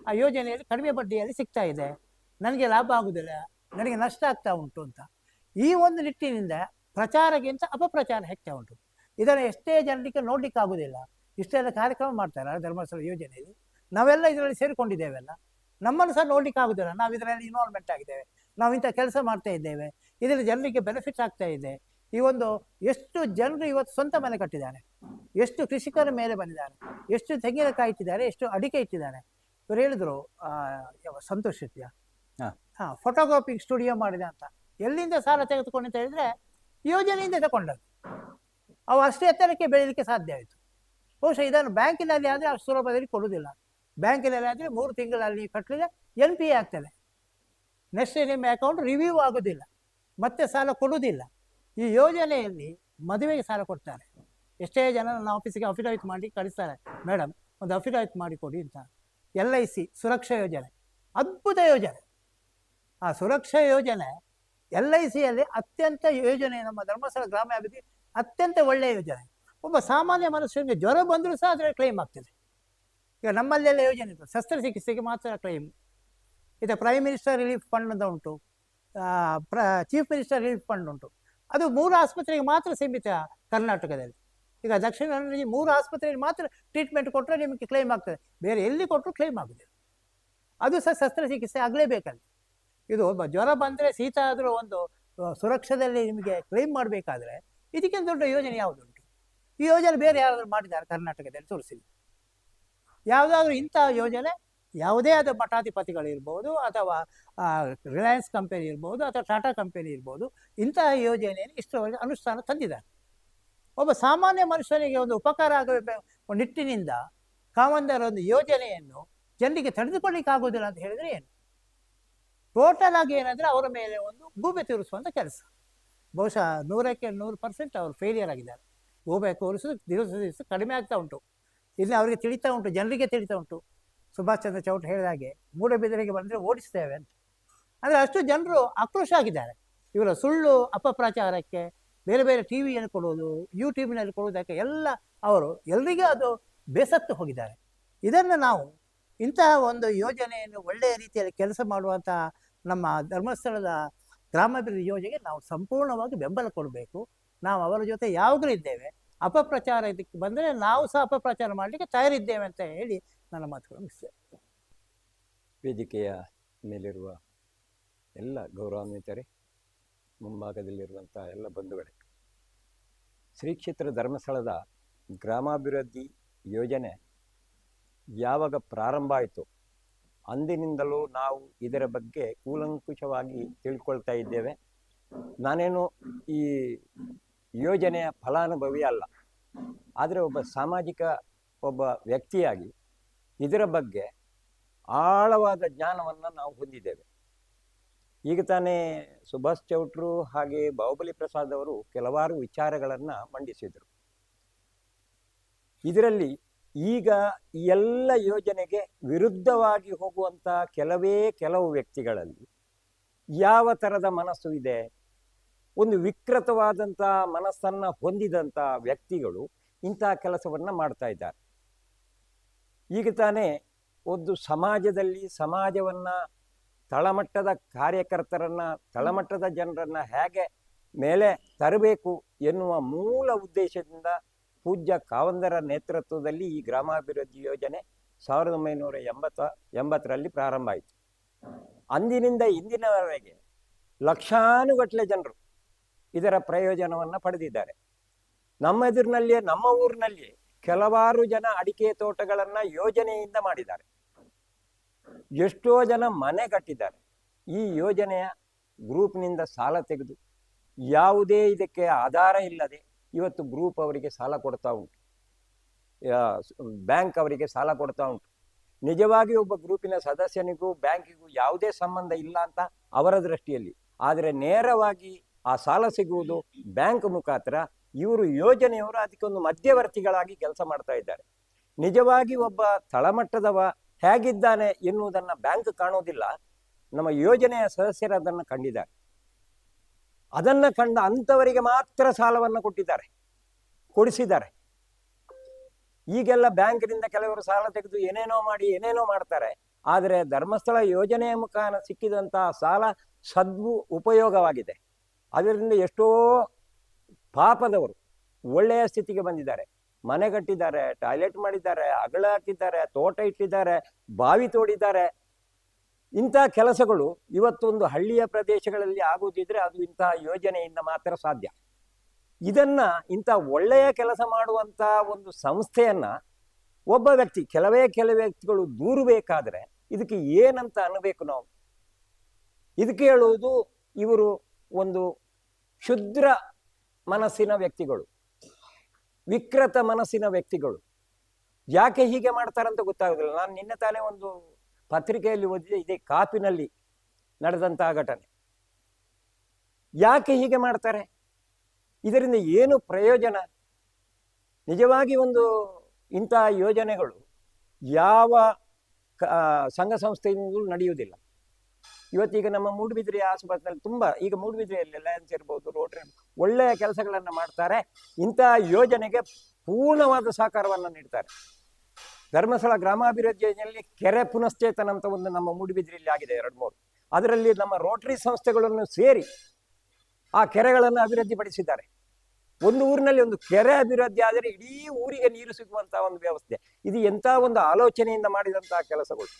ಆ ಯೋಜನೆಯಲ್ಲಿ ಕಡಿಮೆ ಬಡ್ಡಿಯಲ್ಲಿ ಸಿಗ್ತಾ ಇದೆ, ನನಗೆ ಲಾಭ ಆಗುವುದಿಲ್ಲ, ನನಗೆ ನಷ್ಟ ಆಗ್ತಾ ಉಂಟು ಅಂತ. ಈ ಒಂದು ನಿಟ್ಟಿನಿಂದ ಪ್ರಚಾರಕ್ಕಿಂತ ಅಪಪ್ರಚಾರ ಹೆಚ್ಚಾ ಉಂಟು. ಇದನ್ನು ಎಷ್ಟೇ ಜನರಿಗೆ ನೋಡ್ಲಿಕ್ಕೆ ಆಗುವುದಿಲ್ಲ. ಇಷ್ಟೆಲ್ಲ ಕಾರ್ಯಕ್ರಮ ಮಾಡ್ತಾರೆ ಧರ್ಮಸ್ಥಳ ಯೋಜನೆಯಲ್ಲಿ. ನಾವೆಲ್ಲ ಇದರಲ್ಲಿ ಸೇರಿಕೊಂಡಿದ್ದೇವೆಲ್ಲ, ನಮ್ಮನ್ನು ಸಹ ನೋಡ್ಲಿಕ್ಕೆ ಆಗುದಿಲ್ಲ. ನಾವು ಇದರಲ್ಲಿ ಇನ್ವಾಲ್ವ್ಮೆಂಟ್ ಆಗಿದ್ದೇವೆ, ನಾವು ಇಂಥ ಕೆಲಸ ಮಾಡ್ತಾ ಇದ್ದೇವೆ, ಇದರಲ್ಲಿ ಜನರಿಗೆ ಬೆನಿಫಿಟ್ ಆಗ್ತಾ ಇದೆ. ಈ ಒಂದು ಎಷ್ಟು ಜನರು ಇವತ್ತು ಸ್ವಂತ ಮನೆ ಕಟ್ಟಿದ್ದಾರೆ, ಎಷ್ಟು ಕೃಷಿಕರ ಮೇಲೆ ಬಂದಿದ್ದಾರೆ, ಎಷ್ಟು ತೆಂಗಿನಕಾಯಿ ಇಟ್ಟಿದ್ದಾರೆ, ಎಷ್ಟು ಅಡಿಕೆ ಇಟ್ಟಿದ್ದಾರೆ. ಇವರು ಹೇಳಿದ್ರು ಸಂತೋಷ್ ಶೆಟ್ಟಿಯ ಫೋಟೋಗ್ರಾಫಿಂಗ್ ಸ್ಟುಡಿಯೋ ಮಾಡಿದೆ ಅಂತ. ಎಲ್ಲಿಂದ ಸಾಲ ತೆಗೆದುಕೊಂಡು ಅಂತ ಹೇಳಿದ್ರೆ ಯೋಜನೆಯಿಂದ ತಗೊಂಡದ್ದು. ಅವು ಅಷ್ಟೇ ಎತ್ತರಕ್ಕೆ ಬೆಳೀಲಿಕ್ಕೆ ಸಾಧ್ಯ ಆಯಿತು. ಬಹುಶಃ ಇದನ್ನು ಬ್ಯಾಂಕಿನಲ್ಲಿ ಆದರೆ ಅಷ್ಟು ಸುಲಭದಲ್ಲಿ ಕೊಡುವುದಿಲ್ಲ. ಬ್ಯಾಂಕಿನಲ್ಲಿ ಆದರೆ 3 ತಿಂಗಳಲ್ಲಿ ಕಟ್ಟಲಿಲ್ಲ, NPA ಆಗ್ತದೆ. ನೆಕ್ಸ್ಟ್ ನಿಮ್ಮ ಅಕೌಂಟ್ ರಿವ್ಯೂ ಆಗೋದಿಲ್ಲ, ಮತ್ತೆ ಸಾಲ ಕೊಡುವುದಿಲ್ಲ. ಈ ಯೋಜನೆಯಲ್ಲಿ ಮದುವೆಗೆ ಸಾಲ ಕೊಡ್ತಾರೆ. ಎಷ್ಟೇ ಜನ ನನ್ನ ಆಫೀಸಿಗೆ ಅಫಿಡವಿಟ್ ಮಾಡಿ ಕಳಿಸ್ತಾರೆ, ಮೇಡಮ್ ಒಂದು ಅಫಿಡವಿಟ್ ಮಾಡಿ ಕೊಡಿ ಅಂತ. LIC ಸುರಕ್ಷಾ ಯೋಜನೆ ಅದ್ಭುತ ಯೋಜನೆ. ಆ ಸುರಕ್ಷಾ ಯೋಜನೆ LICಯಲ್ಲಿ ಅತ್ಯಂತ ಯೋಜನೆ, ನಮ್ಮ ಧರ್ಮಸ್ಥಳ ಗ್ರಾಮಾಭಿವೃದ್ಧಿ ಅತ್ಯಂತ ಒಳ್ಳೆಯ ಯೋಜನೆ. ಒಬ್ಬ ಸಾಮಾನ್ಯ ಮನುಷ್ಯನಿಗೆ ಜ್ವರ ಬಂದರೂ ಸಹ ಅದರಲ್ಲಿ ಕ್ಲೈಮ್ ಆಗ್ತದೆ. ಈಗ ನಮ್ಮಲ್ಲೆಲ್ಲ ಯೋಜನೆ ಇತ್ತು, ಶಸ್ತ್ರಚಿಕಿತ್ಸೆಗೆ ಮಾತ್ರ ಕ್ಲೈಮ್. ಇದು ಪ್ರೈಮ್ ಮಿನಿಸ್ಟರ್ ರಿಲೀಫ್ ಫಂಡ್ ಅಂತ ಉಂಟು, ಚೀಫ್ ಮಿನಿಸ್ಟರ್ ರಿಲೀಫ್ ಫಂಡ್ ಉಂಟು. ಅದು 3 ಆಸ್ಪತ್ರೆಗೆ ಮಾತ್ರ ಸೀಮಿತ ಕರ್ನಾಟಕದಲ್ಲಿ. ಈಗ ದಕ್ಷಿಣ ಕನ್ನಡದಲ್ಲಿ 3 ಆಸ್ಪತ್ರೆಯಲ್ಲಿ ಮಾತ್ರ ಟ್ರೀಟ್ಮೆಂಟ್ ಕೊಟ್ಟರೆ ನಿಮಗೆ ಕ್ಲೈಮ್ ಆಗ್ತದೆ, ಬೇರೆ ಎಲ್ಲಿ ಕೊಟ್ಟರು ಕ್ಲೈಮ್ ಆಗುದಿಲ್ಲ. ಅದು ಸಹ ಶಸ್ತ್ರಚಿಕಿತ್ಸೆ ಆಗಲೇಬೇಕಲ್ಲಿ. ಇದು ಒಬ್ಬ ಜ್ವರ ಬಂದರೆ ಶೀತ ಆದರೂ ಒಂದು ಸುರಕ್ಷದಲ್ಲಿ ನಿಮಗೆ ಕ್ಲೈಮ್ ಮಾಡಬೇಕಾದ್ರೆ ಇದಕ್ಕಿಂತ ದೊಡ್ಡ ಯೋಜನೆ ಯಾವುದುಂಟು? ಈ ಯೋಜನೆ ಬೇರೆ ಯಾರಾದರೂ ಮಾಡಿದ್ದಾರೆ ಕರ್ನಾಟಕದಲ್ಲಿ? ತೋರಿಸಿ. ಯಾವುದಾದ್ರೂ ಇಂಥ ಯೋಜನೆ ಯಾವುದೇ ಆದ ಮಠಾಧಿಪತಿಗಳಿರ್ಬೋದು, ಅಥವಾ ರಿಲಯನ್ಸ್ ಕಂಪನಿ ಇರ್ಬೋದು, ಅಥವಾ ಟಾಟಾ ಕಂಪನಿ ಇರ್ಬೋದು, ಇಂತಹ ಯೋಜನೆಯನ್ನು ಇಷ್ಟರವರೆಗೆ ಅನುಷ್ಠಾನ ತಂದಿದ್ದಾರೆ. ಒಬ್ಬ ಸಾಮಾನ್ಯ ಮನುಷ್ಯನಿಗೆ ಒಂದು ಉಪಕಾರ ಆಗಬೇಕು ನಿಟ್ಟಿನಿಂದ ಕಾಮಂದರ ಒಂದು ಯೋಜನೆಯನ್ನು ಜನರಿಗೆ ತಡೆದುಕೊಳ್ಳಿಕ್ಕೆ ಆಗೋದಿಲ್ಲ ಅಂತ ಹೇಳಿದ್ರೆ ಏನು? ಟೋಟಲ್ ಆಗಿ ಏನಂದ್ರೆ ಅವರ ಮೇಲೆ ಒಂದು ಗೂಬೆ ತೋರಿಸುವಂತ ಕೆಲಸ. ಬಹುಶಃ 100% 100% ಅವರು ಫೇಲಿಯರ್ ಆಗಿದ್ದಾರೆ. ಗೂಬೆ ತೋರಿಸೋದು ದಿವಸ ಕಡಿಮೆ ಆಗ್ತಾ ಉಂಟು. ಇಲ್ಲಿ ಅವರಿಗೆ ತಿಳಿತಾ ಉಂಟು, ಜನರಿಗೆ ತಿಳಿತಾ ಉಂಟು. ಸುಭಾಷ್ ಚಂದ್ರ ಚೌಟ ಹೇಳಿದ ಹಾಗೆ ಮೂಡಬಿದಿರೆಗೆ ಬಂದರೆ ಓಡಿಸ್ತೇವೆ ಅಂತ. ಅಂದರೆ ಅಷ್ಟು ಜನರು ಆಕ್ರೋಶ ಆಗಿದ್ದಾರೆ ಇವರ ಸುಳ್ಳು ಅಪಪ್ರಚಾರಕ್ಕೆ, ಬೇರೆ ಬೇರೆ ಟಿವಿಯಲ್ಲಿ ಕೊಡುವುದು, ಯೂಟ್ಯೂಬ್ನಲ್ಲಿ ಕೊಡುವುದಕ್ಕೆ ಎಲ್ಲ ಅವರು ಎಲ್ರಿಗೂ ಅದು ಬೇಸತ್ತು ಹೋಗಿದ್ದಾರೆ. ಇದನ್ನು ನಾವು ಇಂತಹ ಒಂದು ಯೋಜನೆಯನ್ನು ಒಳ್ಳೆಯ ರೀತಿಯಲ್ಲಿ ಕೆಲಸ ಮಾಡುವಂಥ ನಮ್ಮ ಧರ್ಮಸ್ಥಳದ ಗ್ರಾಮಾಭಿವೃದ್ಧಿ ಯೋಜನೆಗೆ ನಾವು ಸಂಪೂರ್ಣವಾಗಿ ಬೆಂಬಲ ಕೊಡಬೇಕು. ನಾವು ಅವರ ಜೊತೆ ಯಾವಾಗಲೂ ಇದ್ದೇವೆ. ಅಪಪ್ರಚಾರ ಇದಕ್ಕೆ ಬಂದರೆ ನಾವು ಸಹ ಅಪಪ್ರಚಾರ ಮಾಡಲಿಕ್ಕೆ ತಯಾರಿದ್ದೇವೆ ಅಂತ ಹೇಳಿ ನನ್ನ ಮಾತುಗಳು ಮುಗಿಸ್ತೇನೆ. ವೇದಿಕೆಯ ಮೇಲಿರುವ ಎಲ್ಲ ಗೌರವಾನ್ವಿತರೇ, ಮುಂಭಾಗದಲ್ಲಿರುವಂಥ ಎಲ್ಲ ಬಂಧುಗಳೇ, ಶ್ರೀ ಕ್ಷೇತ್ರ ಧರ್ಮಸ್ಥಳದ ಗ್ರಾಮಾಭಿವೃದ್ಧಿ ಯೋಜನೆ ಯಾವಾಗ ಪ್ರಾರಂಭ ಆಯಿತು ಅಂದಿನಿಂದಲೂ ನಾವು ಇದರ ಬಗ್ಗೆ ಕೂಲಂಕುಷವಾಗಿ ತಿಳ್ಕೊಳ್ತಾ ಇದ್ದೇವೆ. ನಾನೇನು ಈ ಯೋಜನೆಯ ಫಲಾನುಭವಿ ಅಲ್ಲ, ಆದರೆ ಒಬ್ಬ ಸಾಮಾಜಿಕ ಒಬ್ಬ ವ್ಯಕ್ತಿಯಾಗಿ ಇದರ ಬಗ್ಗೆ ಆಳವಾದ ಜ್ಞಾನವನ್ನು ನಾವು ಹೊಂದಿದ್ದೇವೆ. ಈಗ ತಾನೇ ಸುಭಾಷ್ ಚೌಟ್ರು ಹಾಗೆ ಬಾಹುಬಲಿ ಪ್ರಸಾದ್ ಅವರು ಕೆಲವಾರು ವಿಚಾರಗಳನ್ನು ಮಂಡಿಸಿದರು. ಇದರಲ್ಲಿ ಈಗ ಈ ಎಲ್ಲ ಯೋಜನೆಗೆ ವಿರುದ್ಧವಾಗಿ ಹೋಗುವಂಥ ಕೆಲವು ವ್ಯಕ್ತಿಗಳಲ್ಲಿ ಯಾವ ಥರದ ಮನಸ್ಸು ಇದೆ, ಒಂದು ವಿಕೃತವಾದಂಥ ಮನಸ್ಸನ್ನು ಹೊಂದಿದಂಥ ವ್ಯಕ್ತಿಗಳು ಇಂತಹ ಕೆಲಸವನ್ನು ಮಾಡ್ತಾ ಇದ್ದಾರೆ. ಈಗ ತಾನೇ ಒಂದು ಸಮಾಜವನ್ನು ತಳಮಟ್ಟದ ಕಾರ್ಯಕರ್ತರನ್ನು, ತಳಮಟ್ಟದ ಜನರನ್ನು ಹೇಗೆ ಮೇಲೆ ತರಬೇಕು ಎನ್ನುವ ಮೂಲ ಉದ್ದೇಶದಿಂದ ಪೂಜ್ಯ ಕಾವಂದರ ನೇತೃತ್ವದಲ್ಲಿ ಈ ಗ್ರಾಮಾಭಿವೃದ್ಧಿ ಯೋಜನೆ 1980ರಲ್ಲಿ ಪ್ರಾರಂಭ ಆಯಿತು. ಅಂದಿನಿಂದ ಇಂದಿನವರೆಗೆ ಲಕ್ಷಾನುಗಟ್ಟಲೆ ಜನರು ಇದರ ಪ್ರಯೋಜನವನ್ನು ಪಡೆದಿದ್ದಾರೆ. ನಮ್ಮ ಎದುರಿನಲ್ಲಿಯೇ, ನಮ್ಮ ಊರಿನಲ್ಲಿಯೇ ಕೆಲವಾರು ಜನ ಅಡಿಕೆ ತೋಟಗಳನ್ನು ಯೋಜನೆಯಿಂದ ಮಾಡಿದ್ದಾರೆ. ಎಷ್ಟೋ ಜನ ಮನೆ ಕಟ್ಟಿದ್ದಾರೆ. ಈ ಯೋಜನೆಯ ಗ್ರೂಪ್ನಿಂದ ಸಾಲ ತೆಗೆದು ಯಾವುದೇ ಇದಕ್ಕೆ ಆಧಾರ ಇಲ್ಲದೆ ಇವತ್ತು ಗ್ರೂಪ್ ಅವರಿಗೆ ಸಾಲ ಕೊಡ್ತಾ ಉಂಟು, ಬ್ಯಾಂಕ್ ಅವರಿಗೆ ಸಾಲ ಕೊಡ್ತಾ ಉಂಟು. ನಿಜವಾಗಿ ಒಬ್ಬ ಗ್ರೂಪಿನ ಸದಸ್ಯನಿಗೂ ಬ್ಯಾಂಕಿಗೂ ಯಾವುದೇ ಸಂಬಂಧ ಇಲ್ಲ ಅಂತ ಅವರ ದೃಷ್ಟಿಯಲ್ಲಿ, ಆದರೆ ನೇರವಾಗಿ ಆ ಸಾಲ ಸಿಗುವುದು ಬ್ಯಾಂಕ್ ಮುಖಾಂತರ. ಇವರು ಯೋಜನೆಯವರು ಅದಕ್ಕೊಂದು ಮಧ್ಯವರ್ತಿಗಳಾಗಿ ಕೆಲಸ ಮಾಡ್ತಾ ಇದ್ದಾರೆ. ನಿಜವಾಗಿ ಒಬ್ಬ ತಳಮಟ್ಟದವ ಹೇಗಿದ್ದಾನೆ ಎನ್ನುವುದನ್ನು ಬ್ಯಾಂಕ್ ಕಾಣೋದಿಲ್ಲ, ನಮ್ಮ ಯೋಜನೆಯ ಸದಸ್ಯರು ಅದನ್ನು ಕಂಡಿದ್ದಾರೆ. ಅದನ್ನು ಕಂಡ ಅಂಥವರಿಗೆ ಮಾತ್ರ ಸಾಲವನ್ನು ಕೊಡಿಸಿದ್ದಾರೆ. ಈಗೆಲ್ಲ ಬ್ಯಾಂಕಿನಿಂದ ಕೆಲವರು ಸಾಲ ತೆಗೆದು ಏನೇನೋ ಮಾಡ್ತಾರೆ. ಆದರೆ ಧರ್ಮಸ್ಥಳ ಯೋಜನೆಯ ಮುಖಾಂತರ ಸಿಕ್ಕಿದಂತಹ ಸಾಲ ಉಪಯೋಗವಾಗಿದೆ. ಅದರಿಂದ ಎಷ್ಟೋ ಪಾಪದವರು ಒಳ್ಳೆಯ ಸ್ಥಿತಿಗೆ ಬಂದಿದ್ದಾರೆ. ಮನೆ ಕಟ್ಟಿದ್ದಾರೆ, ಟಾಯ್ಲೆಟ್ ಮಾಡಿದ್ದಾರೆ, ಅಗಳ ಹಾಕಿದ್ದಾರೆ, ತೋಟ ಇಟ್ಟಿದ್ದಾರೆ, ಬಾವಿ ತೋಡಿದ್ದಾರೆ. ಇಂಥ ಕೆಲಸಗಳು ಇವತ್ತೊಂದು ಹಳ್ಳಿಯ ಪ್ರದೇಶಗಳಲ್ಲಿ ಆಗುವುದಿದ್ರೆ ಅದು ಇಂತಹ ಯೋಜನೆಯಿಂದ ಮಾತ್ರ ಸಾಧ್ಯ. ಇಂಥ ಒಳ್ಳೆಯ ಕೆಲಸ ಮಾಡುವಂಥ ಒಂದು ಸಂಸ್ಥೆಯನ್ನ ಒಬ್ಬ ವ್ಯಕ್ತಿ, ಕೆಲವೇ ವ್ಯಕ್ತಿಗಳು ದೂರಬೇಕಾದ್ರೆ ಇದಕ್ಕೆ ಏನಂತ ಅನ್ನಬೇಕು ನಾವು? ಇದಕ್ಕೆ ಹೇಳುವುದು ಇವರು ಒಂದು ಕ್ಷುದ್ರ ಮನಸ್ಸಿನ ವ್ಯಕ್ತಿಗಳು, ವಿಕೃತ ಮನಸ್ಸಿನ ವ್ಯಕ್ತಿಗಳು. ಯಾಕೆ ಹೀಗೆ ಮಾಡ್ತಾರಂತ ಗೊತ್ತಾಗೋದಿಲ್ಲ. ನಾನು ನಿನ್ನೆ ತಾನೇ ಒಂದು ಪತ್ರಿಕೆಯಲ್ಲಿ ಓದಿದೆ, ಇದೇ ಕಾಪಿನಲ್ಲಿ ನಡೆದಂತಹ ಘಟನೆ. ಯಾಕೆ ಹೀಗೆ ಮಾಡ್ತಾರೆ? ಇದರಿಂದ ಏನು ಪ್ರಯೋಜನ? ನಿಜವಾಗಿ ಇಂಥ ಯೋಜನೆಗಳು ಯಾವ ಸಂಘ ಸಂಸ್ಥೆಯಿಂದಲೂ ನಡೆಯುವುದಿಲ್ಲ. ಇವತ್ತೀಗ ನಮ್ಮ ಮೂಡುಬಿದಿರೆ ಆಸುಪಾಸಿನಲ್ಲಿ ತುಂಬಾ, ಈಗ ಮೂಡುಬಿದಿರೆಯಲ್ಲಿ ಲಯನ್ಸ್ ಇರ್ಬೋದು, ರೋಟರಿ, ಒಳ್ಳೆಯ ಕೆಲಸಗಳನ್ನು ಮಾಡ್ತಾರೆ. ಇಂಥ ಯೋಜನೆಗೆ ಪೂರ್ಣವಾದ ಸಹಕಾರವನ್ನು ನೀಡ್ತಾರೆ. ಧರ್ಮಸ್ಥಳ ಗ್ರಾಮಾಭಿವೃದ್ಧಿ ಯೋಜನೆಯಲ್ಲಿ ಕೆರೆ ಪುನಶ್ಚೇತನ ಅಂತ ಒಂದು ನಮ್ಮ ಮೂಡುಬಿದಿರೆಯಲ್ಲಿ ಆಗಿದೆ 2-3. ಅದರಲ್ಲಿ ನಮ್ಮ ರೋಟರಿ ಸಂಸ್ಥೆಗಳನ್ನು ಸೇರಿ ಆ ಕೆರೆಗಳನ್ನು ಅಭಿವೃದ್ಧಿಪಡಿಸಿದ್ದಾರೆ. ಒಂದು ಊರಿನಲ್ಲಿ ಒಂದು ಕೆರೆ ಅಭಿವೃದ್ಧಿ ಆದರೆ ಇಡೀ ಊರಿಗೆ ನೀರು ಸಿಗುವಂತಹ ಒಂದು ವ್ಯವಸ್ಥೆ. ಇದು ಎಂಥ ಒಂದು ಆಲೋಚನೆಯಿಂದ ಮಾಡಿದಂತಹ ಕೆಲಸಗಳು.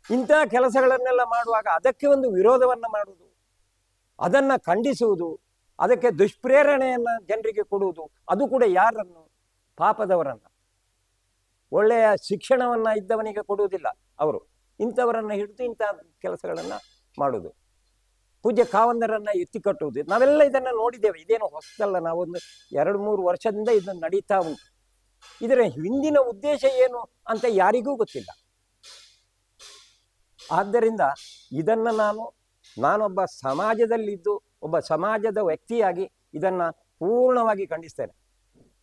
ಇಂಥ ಕೆಲಸಗಳನ್ನೆಲ್ಲ ಮಾಡುವಾಗ ಅದಕ್ಕೆ ಒಂದು ವಿರೋಧವನ್ನು ಮಾಡುವುದು, ಅದನ್ನ ಖಂಡಿಸುವುದು, ಅದಕ್ಕೆ ದುಷ್ಪ್ರೇರಣೆಯನ್ನ ಜನರಿಗೆ ಕೊಡುವುದು, ಅದು ಕೂಡ ಯಾರನ್ನು? ಪಾಪದವರನ್ನ. ಒಳ್ಳೆಯ ಶಿಕ್ಷಣವನ್ನ ಇದ್ದವನಿಗೆ ಕೊಡುವುದಿಲ್ಲ ಅವರು. ಇಂಥವರನ್ನ ಹಿಡಿದು ಇಂಥ ಕೆಲಸಗಳನ್ನ ಮಾಡುವುದು ಪೂಜ್ಯ ಕಾವಂದರನ್ನ ಎತ್ತಿ ಕಟ್ಟುವುದು, ನಾವೆಲ್ಲ ಇದನ್ನ ನೋಡಿದ್ದೇವೆ. ಇದೇನು ಹೊಸದಲ್ಲ, ನಾವೊಂದು 2-3 ವರ್ಷದಿಂದ ಇದನ್ನು ನಡೀತಾ ಉಂಟು. ಇದರ ಹಿಂದಿನ ಉದ್ದೇಶ ಏನು ಅಂತ ಯಾರಿಗೂ ಗೊತ್ತಿಲ್ಲ. ಆದ್ದರಿಂದ ಇದನ್ನ ನಾನೊಬ್ಬ ಸಮಾಜದಲ್ಲಿದ್ದು ಒಬ್ಬ ಸಮಾಜದ ವ್ಯಕ್ತಿಯಾಗಿ ಇದನ್ನ ಪೂರ್ಣವಾಗಿ ಖಂಡಿಸ್ತೇನೆ.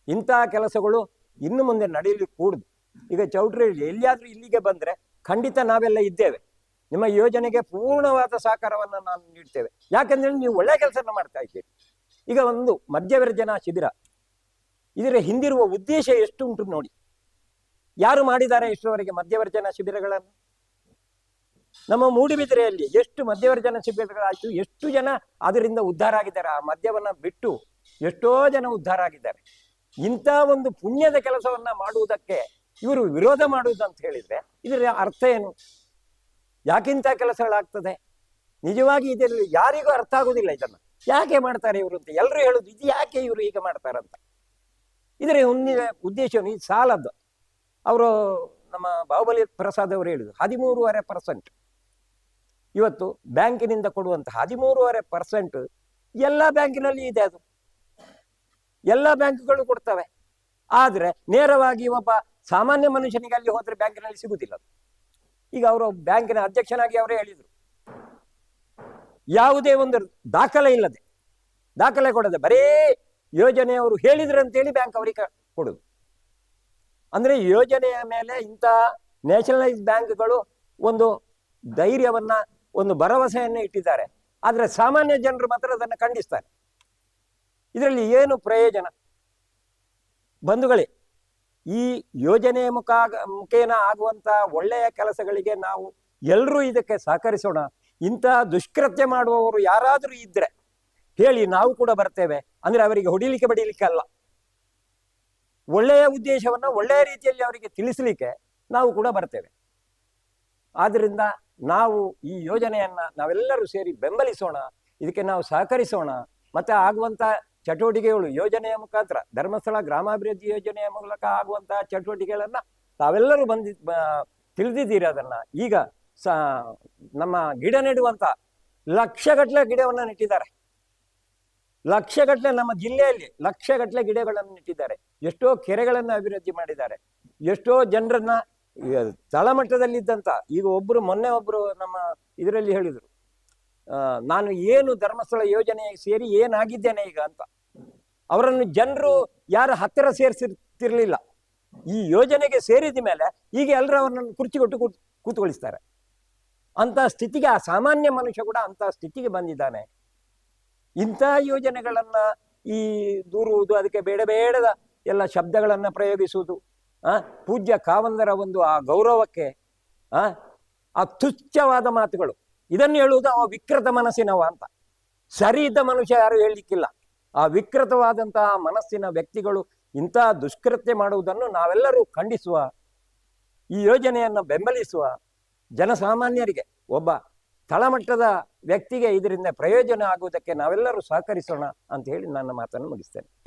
ಇಂತಹ ಕೆಲಸಗಳು ಇನ್ನು ಮುಂದೆ ನಡೆಯಲಿಕ್ಕೆ ಕೂಡುದು. ಈಗ ಚೌಟ್ರಿ ಎಲ್ಲಿಯಾದ್ರೂ ಇಲ್ಲಿಗೆ ಬಂದ್ರೆ ಖಂಡಿತ ನಾವೆಲ್ಲ ಇದ್ದೇವೆ, ನಿಮ್ಮ ಯೋಜನೆಗೆ ಪೂರ್ಣವಾದ ಸಹಕಾರವನ್ನು ನಾನು ನೀಡ್ತೇವೆ. ಯಾಕಂದ್ರೆ ನೀವು ಒಳ್ಳೆ ಕೆಲಸನ ಮಾಡ್ತಾ ಇದ್ದೀರಿ. ಈಗ ಒಂದು ಮದ್ಯವಿರ್ಜನಾ ಶಿಬಿರ, ಇದರ ಹಿಂದಿರುವ ಉದ್ದೇಶ ಎಷ್ಟು ಉಂಟು ನೋಡಿ. ಯಾರು ಮಾಡಿದ್ದಾರೆ ಇಷ್ಟರವರೆಗೆ ಮದ್ಯವರ್ಜನಾ ಶಿಬಿರಗಳನ್ನು? ನಮ್ಮ ಮೂಡುಬಿದಿರೆಯಲ್ಲಿ ಎಷ್ಟು ಮದ್ಯವರ್ಜನಾ ಶಿಬಿರಗಳಾಯ್ತು, ಎಷ್ಟು ಜನ ಅದರಿಂದ ಉದ್ಧಾರ ಆಗಿದ್ದಾರೆ. ಆ ಮದ್ಯವನ್ನ ಬಿಟ್ಟು ಎಷ್ಟೋ ಜನ ಉದ್ಧಾರ ಆಗಿದ್ದಾರೆ. ಇಂಥ ಒಂದು ಪುಣ್ಯದ ಕೆಲಸವನ್ನ ಮಾಡುವುದಕ್ಕೆ ಇವರು ವಿರೋಧ ಮಾಡುವುದಂತ ಹೇಳಿದ್ರೆ ಇದರ ಅರ್ಥ ಏನು? ಯಾಕಿಂತ ಕೆಲಸಗಳಾಗ್ತದೆ? ನಿಜವಾಗಿ ಇದರಲ್ಲಿ ಯಾರಿಗೂ ಅರ್ಥ ಆಗುದಿಲ್ಲ. ಇದನ್ನ ಯಾಕೆ ಮಾಡ್ತಾರೆ ಇವರು ಅಂತ ಎಲ್ಲರೂ ಹೇಳುದು, ಇದು ಯಾಕೆ ಇವರು ಈಗ ಮಾಡ್ತಾರಂತ. ಇದರ ಉದ್ದೇಶವನ್ನು ಇದು ಸಾಲದ್ದು. ಅವರು ನಮ್ಮ ಬಾಹುಬಲಿ ಪ್ರಸಾದ್ ಅವರು ಹೇಳಿದ್ರು 13.5% ಇವತ್ತು ಬ್ಯಾಂಕಿನಿಂದ ಕೊಡುವಂತ 13.5% ಎಲ್ಲ ಬ್ಯಾಂಕಿನಲ್ಲಿ ಇದೆ. ಅದು ಎಲ್ಲ ಬ್ಯಾಂಕ್ಗಳು ಕೊಡ್ತವೆ. ಆದ್ರೆ ನೇರವಾಗಿ ಒಬ್ಬ ಸಾಮಾನ್ಯ ಮನುಷ್ಯನಿಗೆ ಅಲ್ಲಿ ಹೋದ್ರೆ ಬ್ಯಾಂಕಿನಲ್ಲಿ ಸಿಗುದಿಲ್ಲ. ಈಗ ಅವರು ಬ್ಯಾಂಕಿನ ಅಧ್ಯಕ್ಷನಾಗಿ ಅವರೇ ಹೇಳಿದ್ರು, ಯಾವುದೇ ಒಂದು ದಾಖಲೆ ಇಲ್ಲದೆ, ದಾಖಲೆ ಕೊಡದೆ ಬರೇ ಯೋಜನೆಯವರು ಹೇಳಿದ್ರು ಅಂತೇಳಿ ಬ್ಯಾಂಕ್ ಅವರಿಗೆ ಕೊಡುದು. ಅಂದ್ರೆ ಯೋಜನೆಯ ಮೇಲೆ ಇಂಥ ನ್ಯಾಷನಲೈಸ್ ಬ್ಯಾಂಕ್ಗಳು ಒಂದು ಧೈರ್ಯವನ್ನ, ಒಂದು ಭರವಸೆಯನ್ನು ಇಟ್ಟಿದ್ದಾರೆ. ಆದ್ರೆ ಸಾಮಾನ್ಯ ಜನರು ಮಾತ್ರ ಅದನ್ನು ಖಂಡಿಸ್ತಾರೆ. ಇದರಲ್ಲಿ ಏನು ಪ್ರಯೋಜನ? ಬಂಧುಗಳೇ, ಈ ಯೋಜನೆಯ ಮುಖೇನ ಆಗುವಂತ ಒಳ್ಳೆಯ ಕೆಲಸಗಳಿಗೆ ನಾವು ಎಲ್ಲರೂ ಇದಕ್ಕೆ ಸಹಕರಿಸೋಣ. ಇಂತಹ ದುಷ್ಕೃತ್ಯ ಮಾಡುವವರು ಯಾರಾದರೂ ಇದ್ರೆ ಹೇಳಿ, ನಾವು ಕೂಡ ಬರ್ತೇವೆ. ಅಂದ್ರೆ ಅವರಿಗೆ ಹೊಡಿಲಿಕ್ಕೆ ಬಡಿಲಿಕ್ಕೆ ಅಲ್ಲ, ಒಳ್ಳೆಯ ಉದ್ದೇಶವನ್ನ ಒಳ್ಳೆಯ ರೀತಿಯಲ್ಲಿ ಅವರಿಗೆ ತಿಳಿಸಲಿಕ್ಕೆ ನಾವು ಕೂಡ ಬರ್ತೇವೆ. ಆದ್ರಿಂದ ನಾವು ಈ ಯೋಜನೆಯನ್ನ ನಾವೆಲ್ಲರೂ ಸೇರಿ ಬೆಂಬಲಿಸೋಣ, ಇದಕ್ಕೆ ನಾವು ಸಹಕರಿಸೋಣ. ಮತ್ತೆ ಆಗುವಂತ ಚಟುವಟಿಕೆಗಳು ಯೋಜನೆಯ ಮುಖಾಂತರ, ಧರ್ಮಸ್ಥಳ ಗ್ರಾಮಾಭಿವೃದ್ಧಿ ಯೋಜನೆಯ ಮೂಲಕ ಆಗುವಂತಹ ಚಟುವಟಿಕೆಗಳನ್ನ ತಾವೆಲ್ಲರೂ ತಿಳಿದಿದ್ದೀರಿ. ಅದನ್ನ ಈಗ ನಮ್ಮ ಗಿಡ ನೆಡುವಂತ ಲಕ್ಷಗಟ್ಟಲೆ ಗಿಡವನ್ನ ನೆಟ್ಟಿದ್ದಾರೆ. ಲಕ್ಷಗಟ್ಟಲೆ ನಮ್ಮ ಜಿಲ್ಲೆಯಲ್ಲಿ ಲಕ್ಷಗಟ್ಟಲೆ ಗಿಡಗಳನ್ನು ನೆಟ್ಟಿದ್ದಾರೆ. ಎಷ್ಟೋ ಕೆರೆಗಳನ್ನು ಅಭಿವೃದ್ಧಿ ಮಾಡಿದ್ದಾರೆ. ಎಷ್ಟೋ ಜನರನ್ನ ತಳಮಟ್ಟದಲ್ಲಿದ್ದಂತ, ಈಗ ಮೊನ್ನೆ ಒಬ್ರು ನಮ್ಮ ಇದರಲ್ಲಿ ಹೇಳಿದ್ರು, ನಾನು ಏನು ಧರ್ಮಸ್ಥಳ ಯೋಜನೆ ಸೇರಿ ಏನಾಗಿದ್ದೇನೆ ಈಗ ಅಂತ. ಅವರನ್ನು ಜನರು ಯಾರ ಹತ್ತಿರ ಸೇರಿಸಿರ್ತಿರ್ಲಿಲ್ಲ. ಈ ಯೋಜನೆಗೆ ಸೇರಿದ ಮೇಲೆ ಈಗ ಎಲ್ಲರೂ ಅವರನ್ನು ಕುರ್ಚಿ ಕೊಟ್ಟು ಕೂತ್ಕೊಳಿಸ್ತಾರೆ. ಅಂತ ಸ್ಥಿತಿಗೆ ಆ ಸಾಮಾನ್ಯ ಮನುಷ್ಯ ಕೂಡ ಅಂತ ಸ್ಥಿತಿಗೆ ಬಂದಿದ್ದಾನೆ. ಇಂಥ ಯೋಜನೆಗಳನ್ನ ಈ ದೂರುವುದು, ಅದಕ್ಕೆ ಬೇಡದ ಎಲ್ಲ ಶಬ್ದಗಳನ್ನ ಪ್ರಯೋಗಿಸುವುದು, ಪೂಜ್ಯ ಕಾವಂದರ ಒಂದು ಆ ಗೌರವಕ್ಕೆ ಆ ತುಚ್ಛವಾದ ಮಾತುಗಳು, ಇದನ್ನು ಹೇಳುವುದು ಅವ ವಿಕೃತ ಮನಸ್ಸಿನವ ಅಂತ. ಸರಿ ಇದ್ದ ಮನುಷ್ಯ ಯಾರು ಹೇಳಲಿಕ್ಕಿಲ್ಲ. ಆ ವಿಕೃತವಾದಂತಹ ಮನಸ್ಸಿನ ವ್ಯಕ್ತಿಗಳು ಇಂತಹ ದುಷ್ಕೃತ್ಯ ಮಾಡುವುದನ್ನು ನಾವೆಲ್ಲರೂ ಖಂಡಿಸುವ, ಈ ಯೋಜನೆಯನ್ನು ಬೆಂಬಲಿಸುವ. ಜನಸಾಮಾನ್ಯರಿಗೆ, ಒಬ್ಬ ತಳಮಟ್ಟದ ವ್ಯಕ್ತಿಗೆ ಇದರಿಂದ ಪ್ರಯೋಜನ ಆಗುವುದಕ್ಕೆ ನಾವೆಲ್ಲರೂ ಸಹಕರಿಸೋಣ ಅಂತ ಹೇಳಿ ನನ್ನ ಮಾತನ್ನು ಮುಗಿಸ್ತೇನೆ.